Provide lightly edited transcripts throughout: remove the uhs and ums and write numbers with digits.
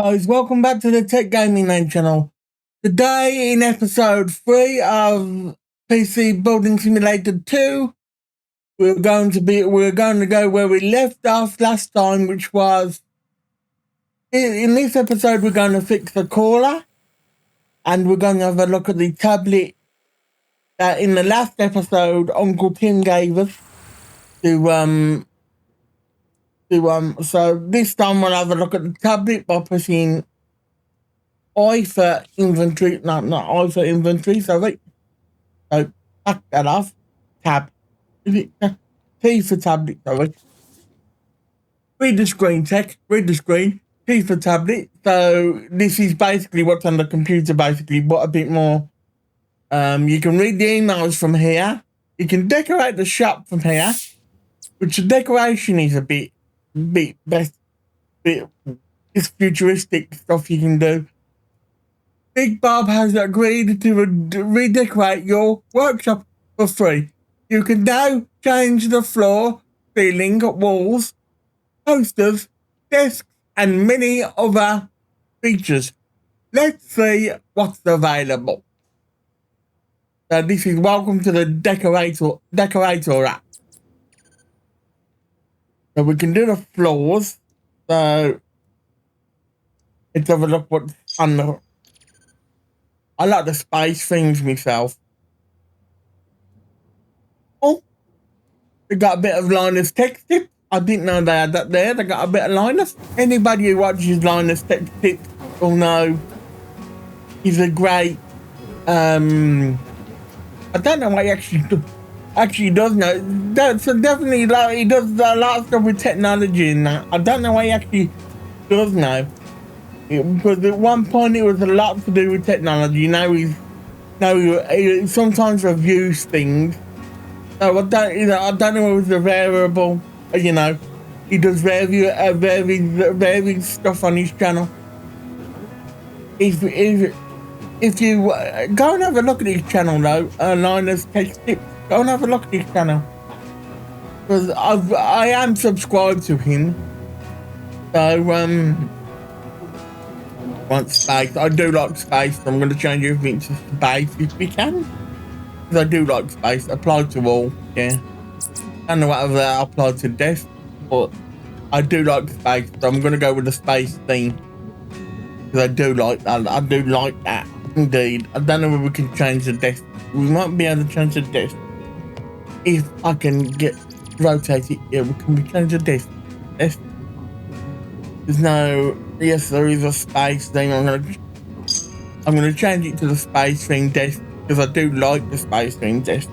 Guys, welcome back to the Tech Gaming Lane channel. Today in episode 3 of PC Building Simulator 2, we're going to go where we left off last time, which was in this episode we're going to fix the caller, and we're going to have a look at the tablet that in the last episode Uncle Tim gave us so this time we'll have a look at the tablet by pressing I for inventory, not I for inventory, sorry. So back that off. Tab. T for tablet, sorry. Read the screen, read the screen. T for tablet. So this is basically what's on the computer, basically, but a bit more. You can read the emails from here. You can decorate the shop from here, which the decoration is a bit it's futuristic stuff you can do. Big Bob has agreed to redecorate your workshop for free. You can now change the floor, ceiling, walls, posters, desks, and many other features. Let's see what's available. So this is welcome to the decorator app. So we can do the floors. So let's have a look what's on the. I like the space things myself. Oh, they got a bit of Linus Tech Tips. I didn't know they had that there. They got a bit of Linus. Anybody who watches Linus Tech Tips will know he's a great. I don't know what he actually does know. So definitely, like, he does a lot of stuff with technology and that. I don't know what he actually does know. Because at one point it was a lot to do with technology. Now he sometimes reviews things. So I don't know if it's a variable. He does varied stuff on his channel. If you go and have a look at his channel though, Linus Tech Tips, go and have a look at his channel. Because I am subscribed to him. So want space. I do like space, so I'm going to change everything to space if we can. Because I do like space. Apply to all, yeah. I don't know whatever that applied to desk, but I do like space, so I'm going to go with the space theme. Because I do like that. I do like that, indeed. I don't know if we can change the desk. We might be able to change the desk. If I can rotate it, yeah, we can change the desk. There's no. Yes, there is a space thing. I'm gonna change it to the space thing desk because I do like the space thing desk.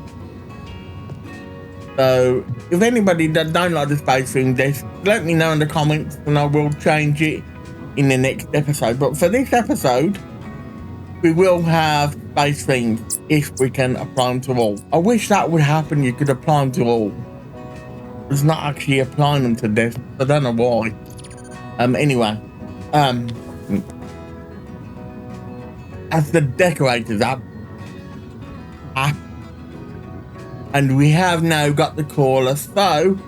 So if anybody that don't like the space thing desk, let me know in the comments and I will change it in the next episode. But for this episode, we will have space things if we can apply them to all. I wish that would happen. You could apply them to all. It's not actually applying them to desk. I don't know why. Anyway. As the decorators app, and we have now got the caller. So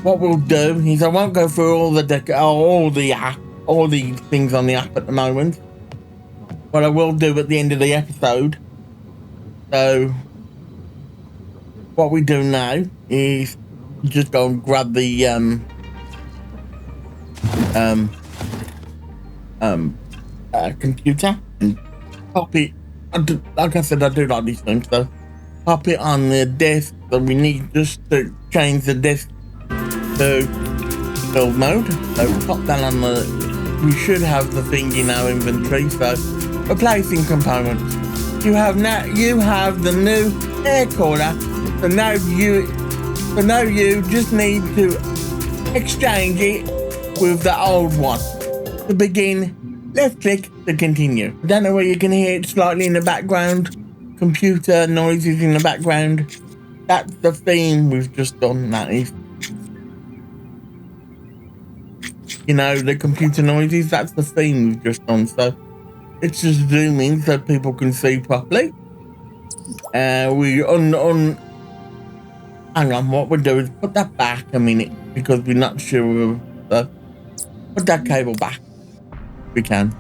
what we'll do is I won't go through all the things on the app at the moment. What I will do at the end of the episode. So what we do now is just go and grab the computer and pop it. Like I said, I do like these things, so pop it on the desk. So we need just to change the desk to build mode. So pop that on the. We should have the thing in our inventory. So replacing components. You have the new air cooler. So now you just need to exchange it with the old one. To begin, left click to continue. I don't know where you can hear it slightly in the background. Computer noises in the background. That's the theme we've just done. That is, the computer noises. That's the theme we've just done. So let's just zoom in so people can see properly. Hang on. What we'll do is put that back a minute because we're not sure. So put that cable back. We can.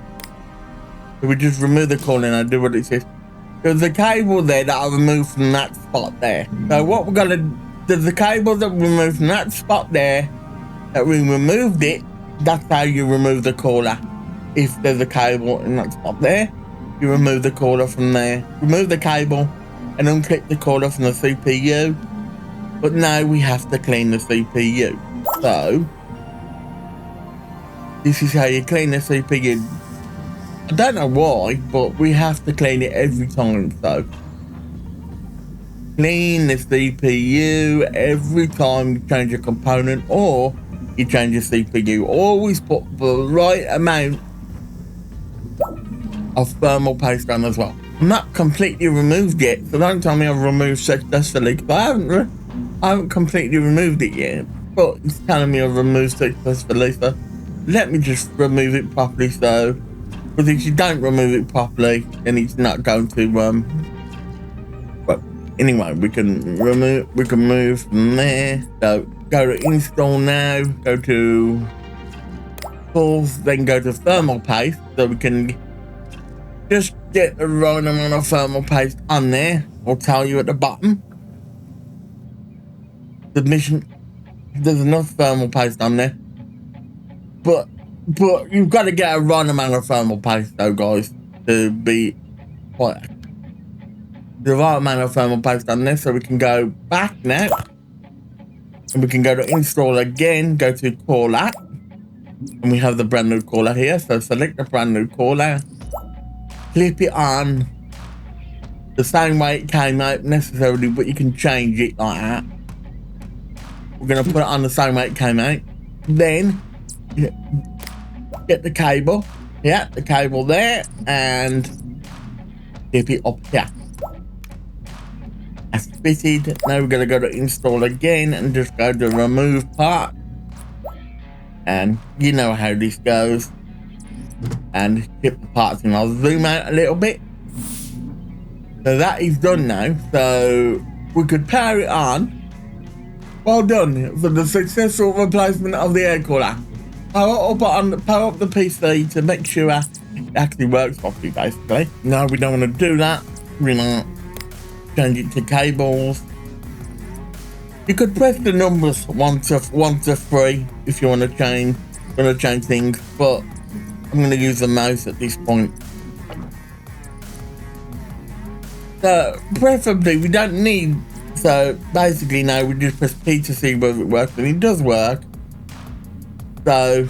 So we just remove the cooler and I do what it says. There's a cable there that I removed from that spot there. So what we're gonna, there's a cable that we removed from that spot there, that we removed it. That's how you remove the cooler. If there's a cable in that spot there, you remove the cooler from there. Remove the cable and unclip the cooler from the CPU. But now we have to clean the CPU. So, this is how you clean the CPU. I don't know why, but we have to clean it every time. So, clean the CPU every time you change a component or you change your CPU. Always put the right amount of thermal paste on as well. I'm not completely removed yet, so don't tell me I've removed successfully, because I haven't completely removed it yet, but it's telling me I've removed successfully, so let me just remove it properly. So, because if you don't remove it properly, then it's not going to, but anyway, we can move from there. So, go to install now, go to tools, then go to thermal paste, so we can just get the right amount of thermal paste on there. I'll tell you at the bottom. Submission, there's enough thermal paste on there. But you've got to get a right amount of thermal paste though, guys, to be quite the right amount of thermal paste on there. So we can go back now. And we can go to install again, go to cooler. And we have the brand new cooler here. So select the brand new cooler. Clip it on the same way it came out necessarily, but you can change it like that. We're going to put it on the same way it came out. Then get the cable. Yeah, the cable there. And clip it up here. That's fitted. Now we're going to go to install again and just go to remove part. And you know how this goes. And clip the parts, and I'll zoom out a little bit. So that is done now. So we could power it on. Well done for the successful replacement of the air cooler. Power up the PC to make sure it actually works properly, basically. No, we don't want to do that. We're gonna change it to cables. You could press the numbers 1 to 3 if you want to change things, but I'm going to use the mouse at this point. So preferably we don't need, so basically now we just press P to see whether it works, and it does work. So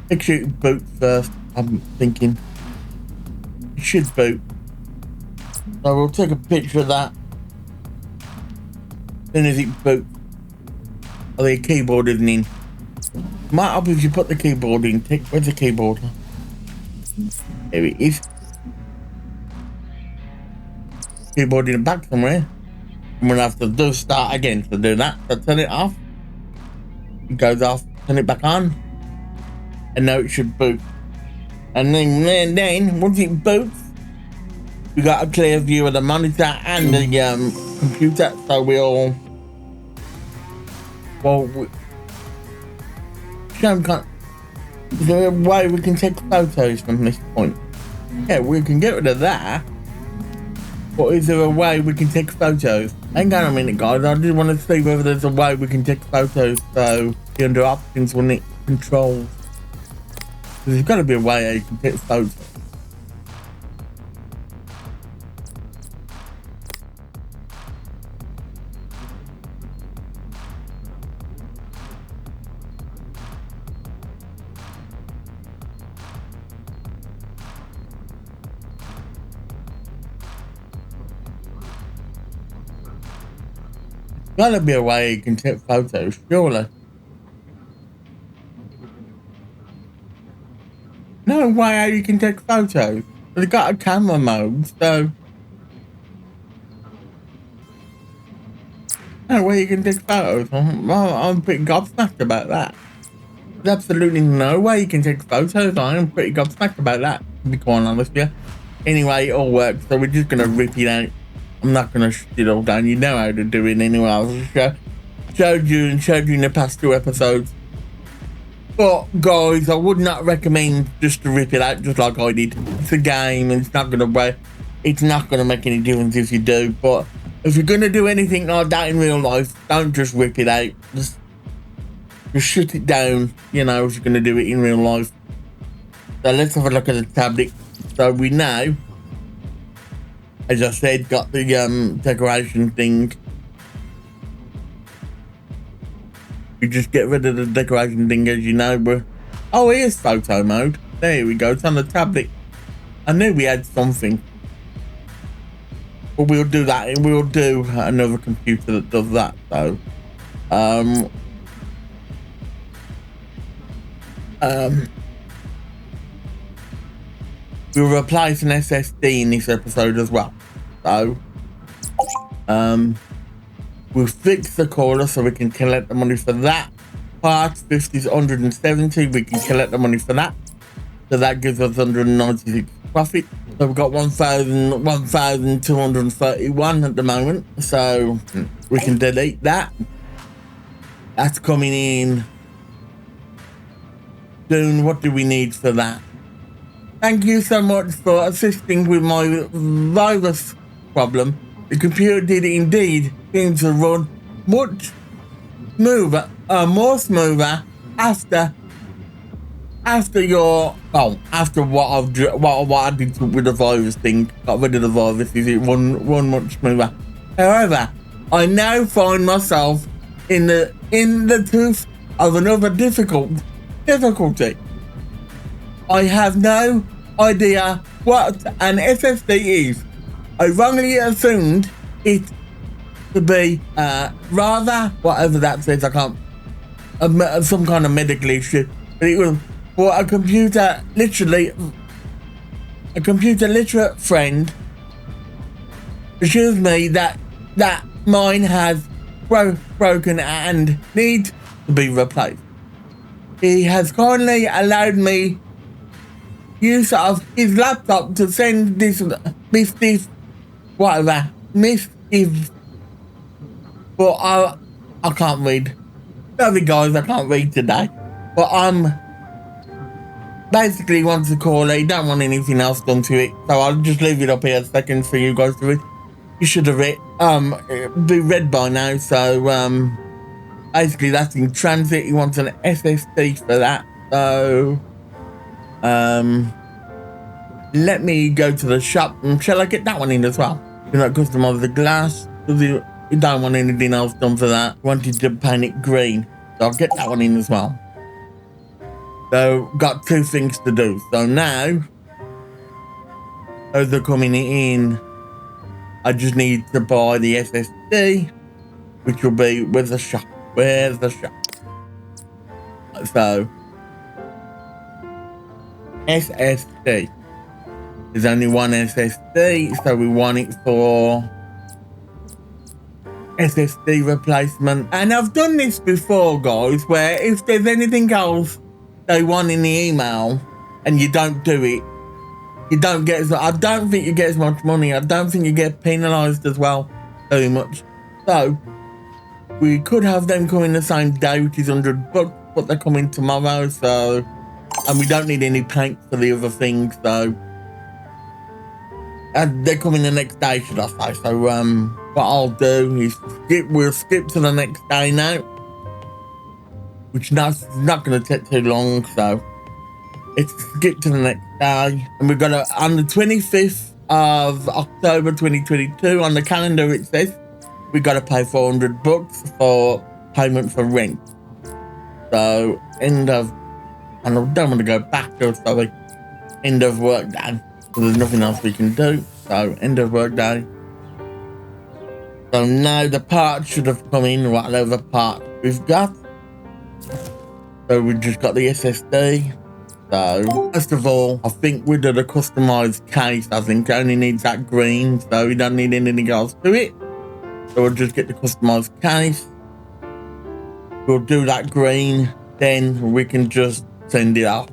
make sure it boots first. I'm thinking it should boot. So we'll take a picture of that. As soon as it boots. Oh, the keyboard isn't in. Might help if you put the keyboard in. Where's the keyboard? There it is. Keyboard in the back somewhere. I'm gonna have to start again to do that. So turn it off. It goes off. Turn it back on. And now it should boot. And then once it boots, we got a clear view of the monitor and the computer. So we'll. Well. Is there a way we can take photos from this point? Yeah, we can get rid of that. But is there a way we can take photos? Hang on a minute, guys. I just want to see whether there's a way we can take photos. So, under options, we'll need controls. There's got to be a way how you can take photos. Gotta be a way you can take photos, surely. No way how you can take photos. They've got a camera mode, so. No way you can take photos. I'm pretty gobsmacked about that. There's absolutely no way you can take photos. I am pretty gobsmacked about that, to be quite honest with you. Anyway, it all works, so we're just gonna rip it out. I'm not going to shut it all down. You know how to do it anyway. I've showed you in the past 2 episodes. But guys, I would not recommend just to rip it out just like I did. It's a game and it's not gonna break. It's not gonna make any difference if you do. But if you're gonna do anything like that in real life, don't just rip it out. Just shut it down, you know, if you're gonna do it in real life. So let's have a look at the tablet. So we now, as I said, got the decoration thing. You just get rid of the decoration thing, as you know, but oh, here's photo mode. There we go, it's on the tablet. I knew we had something. But we'll do that, and we'll do another computer that does that, though. We'll replace an SSD in this episode as well. So, we'll fix the caller so we can collect the money for that. Parts 50 is 170. We can collect the money for that. So that gives us 196 profit. So we've got 1,231 at the moment. So we can delete that. That's coming in soon. What do we need for that? Thank you so much for assisting with my virus problem. The computer did indeed seem to run much smoother, more smoother after what I did with the virus thing. Got rid of the virus, it run much smoother. However, I now find myself in the tooth of another difficulty. I have no idea what an SSD is. I wrongly assumed it to be rather whatever that says. I can't some kind of medical issue, but it was for a computer literate friend assures me that mine has broken and needs to be replaced. He has kindly allowed me use of his laptop to send this but I can't read. Sorry guys, I can't read today. But basically wants to call it. He don't want anything else done to it, so I'll just leave it up here a second for you guys to read. You should have read be read by now. So basically that's in transit. He wants an SSD for that. So let me go to the shop and shall I get that one in as well? You know, customize the glass. You don't want anything else done for that. Wanted to paint it green, so I'll get that one in as well. So got two things to do. So now those are coming in. I just need to buy the SSD, which will be with the shop. Where's the shop? So SSD. There's only one SSD, so we want it for SSD replacement. And I've done this before, guys, where if there's anything else they want in the email and you don't do it, you don't get I don't think you get as much money. I don't think you get penalised as well very much. So we could have them coming the same day, which is $100, but they're coming tomorrow. So, and we don't need any paint for the other things. So, and they're coming the next day, should I say? So, what I'll do is we'll skip to the next day now, which not going to take too long. So, let's skip to the next day, and we've got on the 25th of October 2022 on the calendar. It says we got to pay $400 for payment for rent. So and I don't want to go back to sorry, end of work day. So there's nothing else we can do. So end of work day. So now the parts should have come in, whatever part we've got. So we just got the SSD. So first of all, I think we did a customized case. I think it only needs that green, so we don't need anything else to it. So we'll just get the customized case. We'll do that green, then we can just send it off.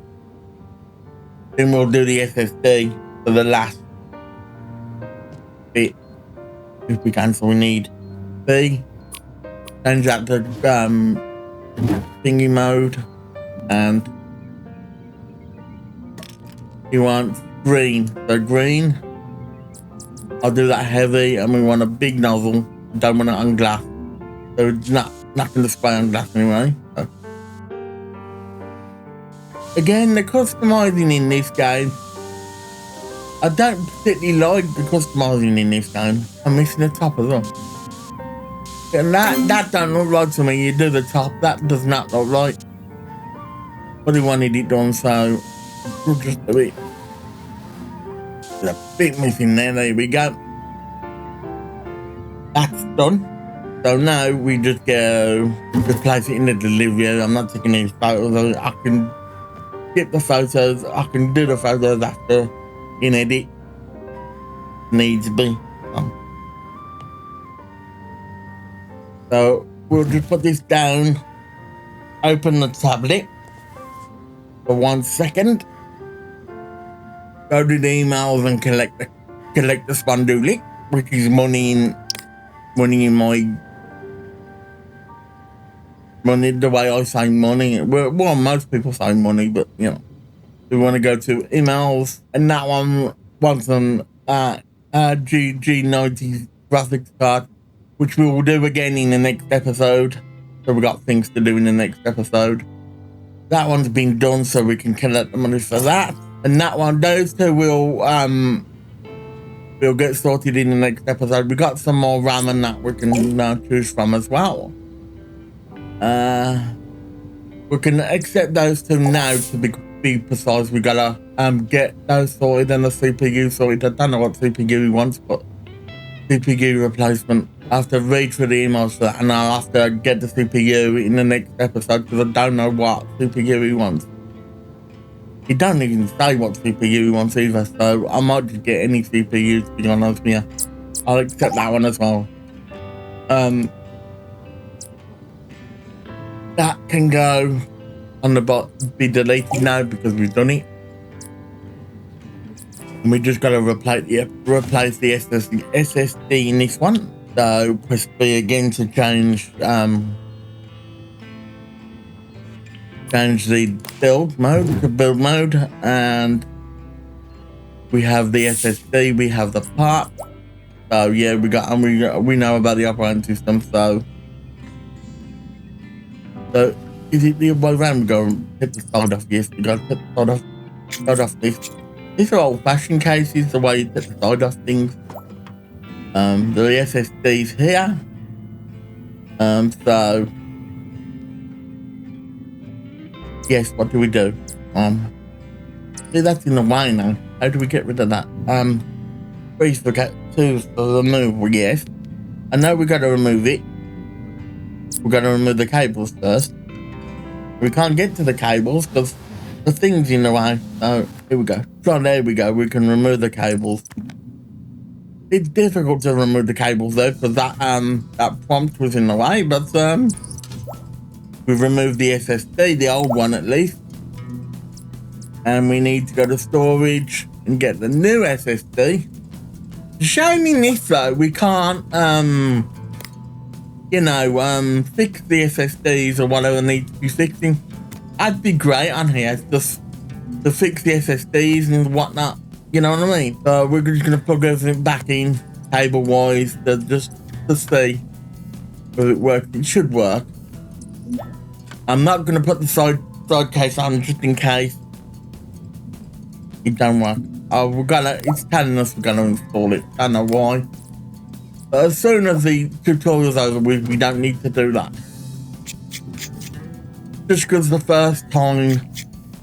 Then we'll do the SSD for the last bit, if we can. So we need B, change that to thingy mode, And he wants green. So green, I'll do that heavy, and we want a big nozzle. Don't want it on glass. So it's not going to spray on glass anyway. So. Again, the customizing in this game, I don't particularly like the customizing in this game. I'm missing the top as well. And that don't look right to me. You do the top, that does not look right. But he wanted it done, so we'll just do it. There's a bit missing there. There we go. That's done. So now we just go place it in the delivery. I'm not taking any photos. I can get the photos. I can do the photos after in edit. Needs to be. So we'll just put this down. Open the tablet for 1 second. Go to the emails and collect the spondulic, which is money in money, the way I say money. Well, most people say money, but you know, we want to go to emails, and that one wants an G90 graphics card, which we will do again in the next episode. So we got things to do in the next episode. That one's been done, so we can collect the money for that. And that one, those two will we'll get sorted in the next episode. We got some more RAM and that we can choose from as well. We can accept those two now. To be precise, we gotta get those sorted and the CPU sorted. I don't know what CPU he wants, but CPU replacement. I have to read through the emails for that, and I'll have to get the CPU in the next episode because I don't know what CPU he wants. He don't even say what CPU he wants either, so I might just get any CPU, to be honest with you. I'll accept that one as well. That can go on the bot, be deleted now because we've done it. And we just got to replace the SSD in this one. So press B again to change the build mode to build mode, and we have the SSD, we have the part. So yeah, we know about the operating system. So is it the other way around? We go and hit the side off. Yes, we got to hit the side off this. These are old-fashioned cases, the way you hit the side off things. The SSD's here. So yes, what do we do? See, that's in the way now. How do we get rid of that? Please forget to remove, yes. I know we gotta remove it. We gotta remove the cables first. We can't get to the cables because the thing's in the way. So here we go. So there we go. We can remove the cables. It's difficult to remove the cables though because that prompt was in the way, but we've removed the SSD, the old one at least. And we need to go to storage and get the new SSD. Shame in this though, we can't fix the SSDs or whatever needs to be fixing. That'd be great on here, just to fix the SSDs and whatnot. You know what I mean? So we're just gonna plug everything back in, cable wise, just to see if it works. It should work. I'm not gonna put the side case on just in case it don't work. It's telling us we're gonna install it. I don't know why. But as soon as the tutorial's over, we don't need to do that. Just because the first time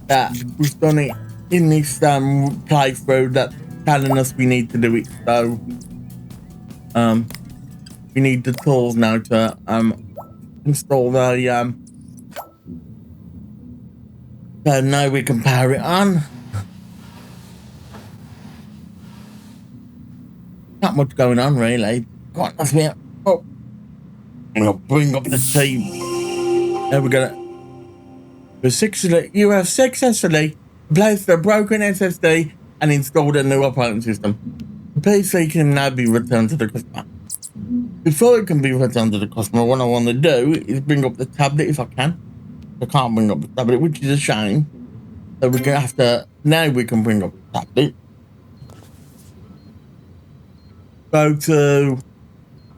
that we've done it in this playthrough, that's telling us we need to do it. So we need the tools now to install the so now we can power it on. Not much going on really. God, that's me. Oh, I'll bring up the team. There we go. You have successfully replaced the broken SSD and installed a new operating system. The PC can now be returned to the customer. Before it can be returned to the customer, what I want to do is bring up the tablet if I can. I can't bring up the tablet, which is a shame. So we're gonna have to, now we can bring up the tablet. Go to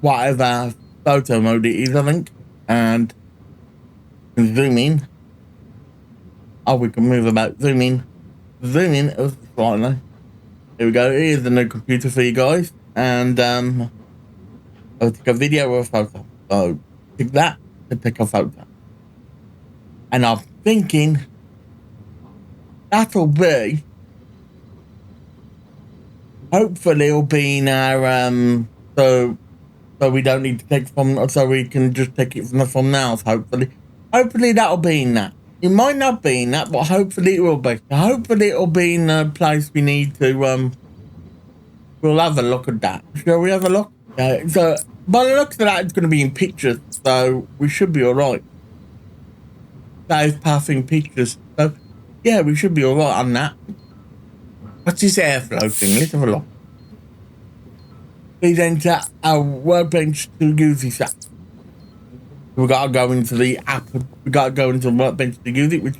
whatever photo mode it is, I think, and zoom in. Oh, we can move about, zoom in. Zoom in, it was slightly. Here we go, here's the new computer for you guys. And I'll take a video or a photo. So take that to take a photo. And I'm thinking that'll be, hopefully it'll be in our so we don't need to take from, so we can just take it from the thumbnails. Hopefully that'll be in that. It might not be in that, but hopefully it will be. Hopefully it'll be in the place we need to we'll have a look at that. Shall we have a look? So by the looks of that, it's going to be in pictures, so we should be all right. Save pathing pictures. So yeah, we should be all right on that. What's this airflow thing? Let's have a look. Please enter our workbench to use this app. We gotta go into the app. We gotta go into the workbench to use it. Which,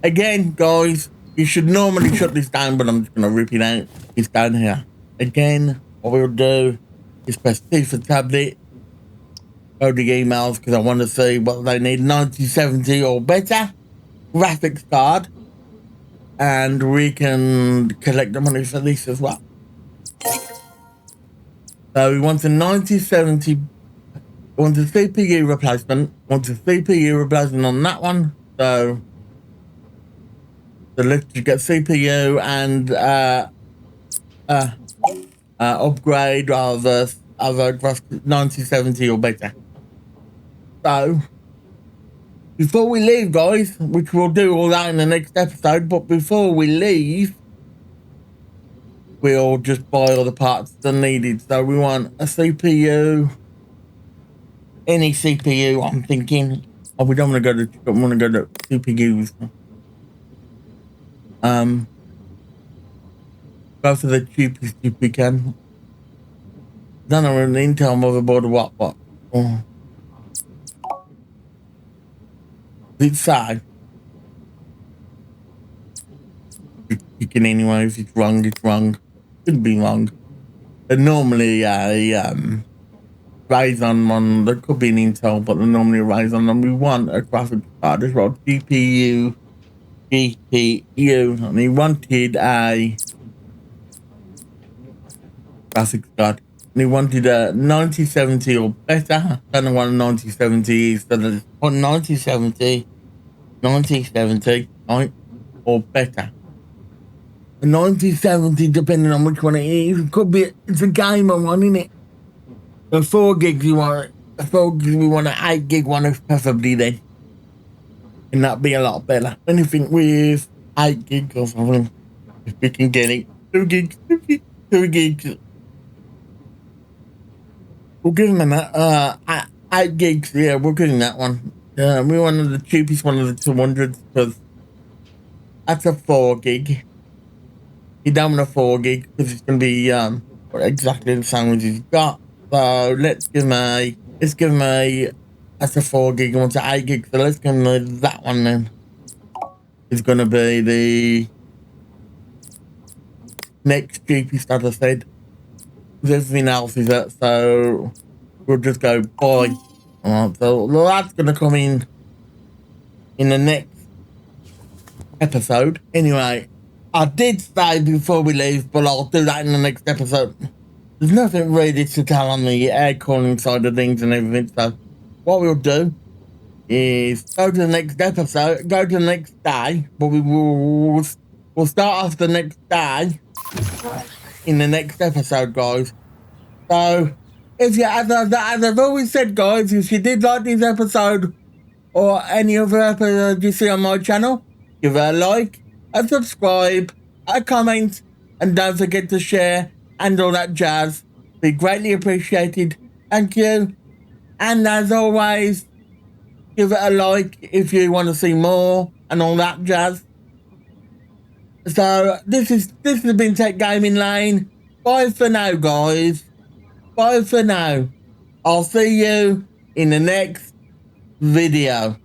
again, guys, you should normally shut this down, but I'm just gonna rip it out. It's down here. Again, what we'll do is press T for tablet. Go to emails because I want to see what they need. 9070 or better graphics card, and we can collect the money for this as well. So we want a 9070. We want a CPU replacement. Want a CPU replacement on that one. So let's just get CPU and upgrade of a 9070 or better. So before we leave, guys, which we'll do all that in the next episode, but before we leave, we'll just buy all the parts that are needed. So we want a CPU, any CPU. I'm thinking, oh, we don't want to go to CPUs. Go for the cheapest if we can. Don't know an Intel motherboard or what, but it's sad. You can anyway. If it's wrong, it's wrong. Could be wrong. They're normally a Ryzen one. There could be an Intel, but they're normally a Ryzen. And we want a graphics card as well. GPU, and he wanted a graphics card. And he wanted a 9070 or better. I don't know what a 9070 is. So there's 9070, right, or better. A 9070, depending on which one it is. It could be, it's a gamer one, isn't it? The 4 gigs you want, we want an 8 gig one, preferably then. And that'd be a lot better. Anything with 8 gigs or something, if we can get it. 2 gigs. We'll give him that. 8 gigs, yeah, we'll give him that one. We wanted the cheapest one of the 200s because that's a 4 gig. You don't want a 4 gig because it's going to be exactly the same as he's got. So let's give him a, that's a 4 gig and wants an 8 gig. So let's give him that one then. It's going to be the next cheapest, as I said. Everything else is that, so we'll just go buy. Alright, so that's going to come in the next episode. Anyway, I did say before we leave, but I'll do that in the next episode. There's nothing really to tell on the air cooling side of things and everything, so what we'll do is go to the next episode, go to the next day, but we'll start off the next day in the next episode, guys. So if you, as I've always said, guys, if you did like this episode or any other episode you see on my channel, give it a like, a subscribe, a comment, and don't forget to share and all that jazz. Be greatly appreciated. Thank you. And as always, give it a like if you want to see more and all that jazz. So this has been Tech Gaming Lane. Bye for now, guys. Bye for now. I'll see you in the next video.